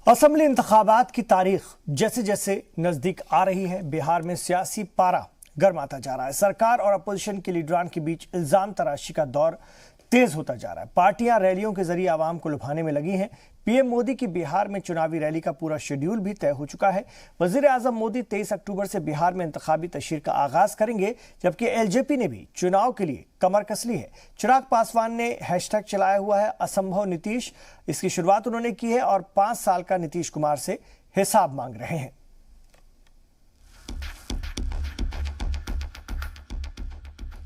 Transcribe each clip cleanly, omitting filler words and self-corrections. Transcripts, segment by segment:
Assembly इंतखाबात की तारीख जैसे जैसे नजदीक आ रही है, बिहार में सियासी पारा गर्माता जा रहा है। सरकार और अपोजिशन के लीडरान के बीच इल्जाम तराशी का दौर तेज होता जा रहा है। पार्टियां रैलियों के जरिए आवाम को लुभाने में लगी हैं। पीएम मोदी की बिहार में चुनावी रैली का पूरा शेड्यूल भी तय हो चुका है। वजीर आजम मोदी 23 अक्टूबर से बिहार में इंतखाबी तशरीर का आगाज करेंगे, जबकि एलजेपी ने भी चुनाव के लिए कमर कस ली है। चिराग पासवान ने हैशटैग चलाया हुआ है असंभव नीतीश। इसकी शुरुआत उन्होंने की है और 5 साल का नीतीश कुमार से हिसाब मांग रहे हैं।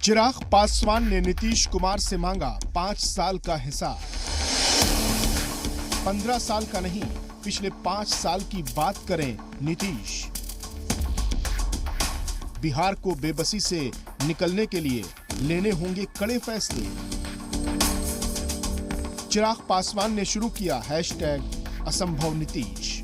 चिराग पासवान ने नीतीश कुमार से मांगा 5 साल का हिसाब। 15 साल का नहीं, पिछले 5 साल की बात करें नीतीश। बिहार को बेबसी से निकलने के लिए लेने होंगे कड़े फैसले। चिराग पासवान ने शुरू किया हैशटैग असंभव नीतीश।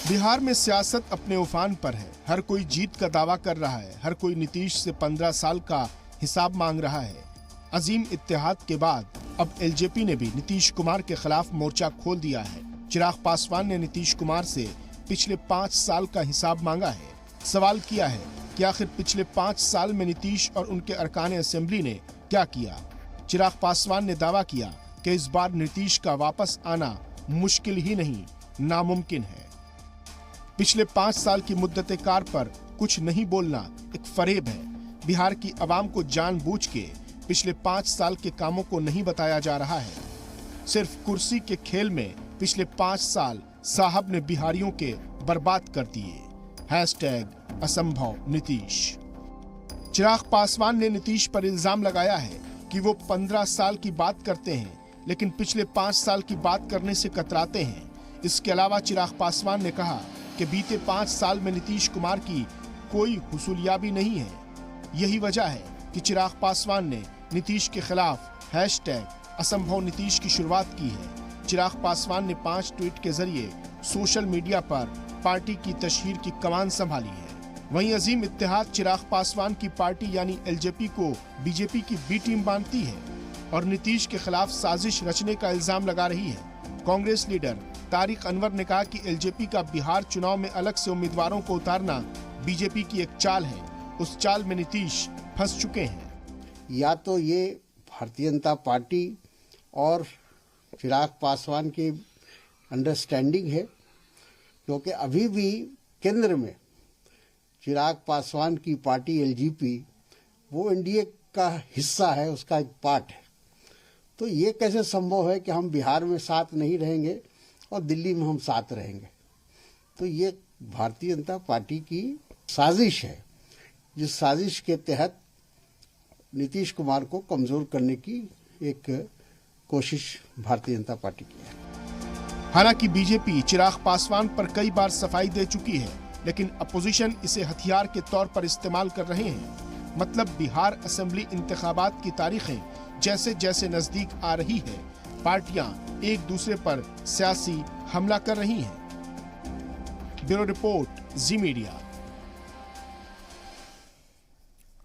बिहार में सियासत अपने उफान पर है। हर कोई जीत का दावा कर रहा है। हर कोई नीतीश से 15 साल का हिसाब मांग रहा है। अजीम इत्तेहाद के बाद अब एलजेपी ने भी नीतीश कुमार के खिलाफ मोर्चा खोल दिया है। चिराग पासवान ने नीतीश कुमार से पिछले 5 साल का हिसाब मांगा है। सवाल किया है कि आखिर पिछले 5 साल में नीतीश और उनके अरकान असेंबली ने क्या किया। चिराग पासवान ने दावा किया कि इस बार नीतीश का वापस आना मुश्किल ही नहीं, नामुमकिन है। पिछले 5 साल की मुद्दत कार पर कुछ नहीं बोलना एक फरेब है। बिहार की आवाम को जानबूझ के पिछले 5 साल के कामों को नहीं बताया जा रहा है। सिर्फ कुर्सी के खेल में पिछले 5 साल साहब ने बिहारियों के बर्बाद कर दिए। हैशटैग असंभव नीतीश। चिराग पासवान ने नीतीश पर इल्जाम लगाया है कि वो 15 साल की बात करते हैं, लेकिन पिछले 5 साल की बात करने से कतराते हैं। इसके अलावा चिराग पासवान ने कहा कि बीते 5 साल में नीतीश कुमार की कोई हुसूलियाबी नहीं है। यही वजह है कि चिराग पासवान ने नीतीश के खिलाफ हैशटैग असंभव नीतीश की शुरुआत की है। चिराग पासवान ने 5 ट्वीट के जरिए सोशल मीडिया पर पार्टी की तशहीर की कमान संभाली है। वहीं अजीम इत्तेहाद चिराग पासवान की पार्टी यानी एलजेपी को बीजेपी की बी टीम मानती है और नीतीश के खिलाफ साजिश रचने का इल्जाम लगा रही है। कांग्रेस लीडर तारिक अनवर ने कहा कि एलजेपी का बिहार चुनाव में अलग से उम्मीदवारों को उतारना बीजेपी की एक चाल है। उस चाल में नीतीश फंस चुके हैं। या तो ये भारतीय जनता पार्टी और चिराग पासवान की अंडरस्टैंडिंग है, क्योंकि अभी भी केंद्र में चिराग पासवान की पार्टी एलजेपी वो एनडीए का हिस्सा है, उसका एक पार्ट है। तो ये कैसे संभव है कि हम बिहार में साथ नहीं रहेंगे और दिल्ली में हम साथ रहेंगे। तो ये भारतीय जनता पार्टी की साजिश है, जिस साजिश के तहत नीतीश कुमार को कमजोर करने की एक कोशिश भारतीय जनता पार्टी की है। हालांकि बीजेपी चिराग पासवान पर कई बार सफाई दे चुकी है, लेकिन अपोजिशन इसे हथियार के तौर पर इस्तेमाल कर रहे हैं। मतलब बिहार असेंबली इंतखाबात की तारीखें जैसे जैसे नजदीक आ रही है, पार्टियां एक दूसरे पर सियासी हमला कर रही हैं। ब्यूरो रिपोर्ट, जी मीडिया।